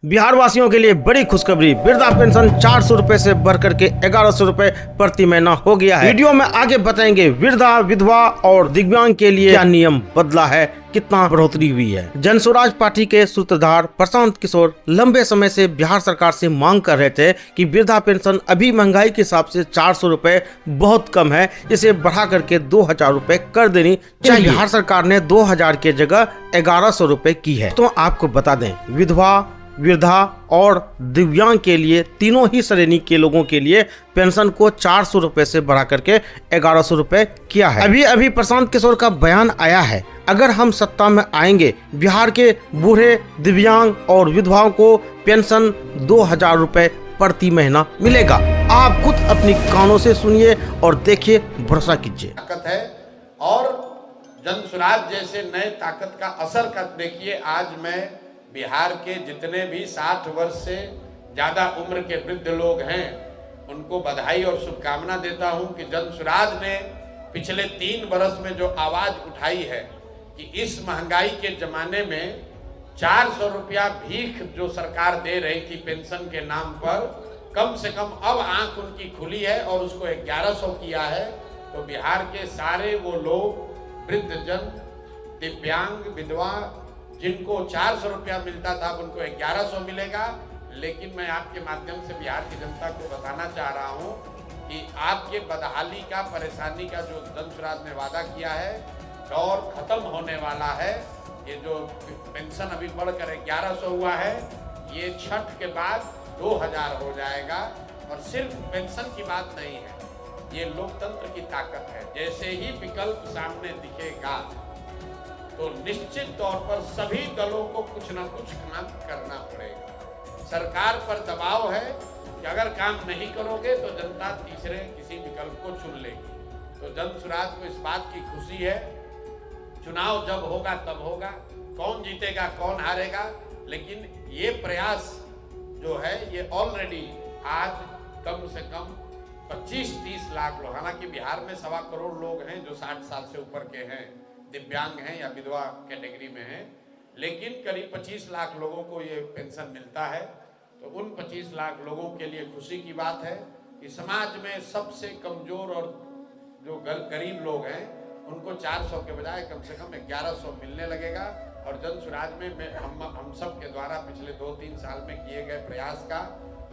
बिहार वासियों के लिए बड़ी खुशखबरी, वृद्धा पेंशन 400 रुपए से बढ़कर के 1100 रुपए प्रति महीना हो गया है। वीडियो में आगे बताएंगे वृद्धा, विधवा और दिव्यांग के लिए क्या नियम बदला है, कितना बढ़ोतरी हुई है। जन स्वराज पार्टी के सूत्रधार प्रशांत किशोर लंबे समय से बिहार सरकार से मांग कर रहे थे कि वृद्धा पेंशन अभी महंगाई के हिसाब से 400 रुपए बहुत कम है, इसे बढ़ा करके 2000 रुपए कर देनी चाहिए। बिहार सरकार ने 2000 के जगह 1100 रुपए की है। तो आपको बता दें, विधवा, वृद्धा और दिव्यांग के लिए, तीनों ही श्रेणी के लोगों के लिए पेंशन को 400 रुपए से बढ़ा करके 1100 रुपए किया है। अभी प्रशांत किशोर का बयान आया है, अगर हम सत्ता में आएंगे, बिहार के बूढ़े, दिव्यांग और विधवाओं को पेंशन 2000 रुपए प्रति महीना मिलेगा। आप खुद अपनी कानों से सुनिए और देखिए, भरोसा कीजिए। ताकत है और जन स्वराज जैसे नए ताकत का असर कर देखिए। आज मैं बिहार के जितने भी 60 वर्ष से ज़्यादा उम्र के वृद्ध लोग हैं, उनको बधाई और शुभकामना देता हूं कि जन स्वराज ने पिछले 3 वर्ष में जो आवाज़ उठाई है कि इस महंगाई के ज़माने में 400 रुपया भीख जो सरकार दे रही थी पेंशन के नाम पर, कम से कम अब आंख उनकी खुली है और उसको 1100 किया है। तो बिहार के सारे वो लोग, वृद्धजन, दिव्यांग, विधवा, जिनको 400 रुपया मिलता था, उनको 1100 मिलेगा। लेकिन मैं आपके माध्यम से बिहार की जनता को बताना चाह रहा हूं कि आपके बदहाली का, परेशानी का जो जन स्वराज ने वादा किया है, दौर खत्म होने वाला है। ये जो पेंशन अभी बढ़कर 1100 हुआ है, ये छठ के बाद 2000 हो जाएगा। और सिर्फ पेंशन की बात नहीं है, ये लोकतंत्र की ताकत है। जैसे ही विकल्प सामने दिखेगा तो निश्चित तौर पर सभी दलों को कुछ न कुछ काम करना पड़ेगा। सरकार पर दबाव है कि अगर काम नहीं करोगे तो जनता तीसरे किसी विकल्प को चुन लेगी। तो जन स्वराज को इस बात की खुशी है, चुनाव जब होगा तब होगा, कौन जीतेगा कौन हारेगा, लेकिन ये प्रयास जो है ये ऑलरेडी आज कम से कम 25-30 लाख लोग, हालांकि बिहार में 1.25 करोड़ लोग हैं जो 60 साल से ऊपर के हैं, दिव्यांग हैं या विधवा कैटेगरी में हैं, लेकिन करीब 25 लाख लोगों को ये पेंशन मिलता है। तो उन 25 लाख लोगों के लिए खुशी की बात है कि समाज में सबसे कमजोर और जो गरीब लोग हैं, उनको 400 के बजाय कम से कम 1100 मिलने लगेगा। और जन स्वराज में हम सब के द्वारा पिछले 2-3 साल में किए गए प्रयास का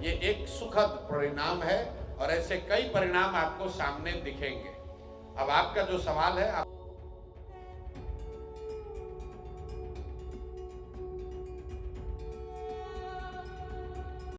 ये एक सुखद परिणाम है और ऐसे कई परिणाम आपको सामने दिखेंगे। अब आपका जो सवाल है,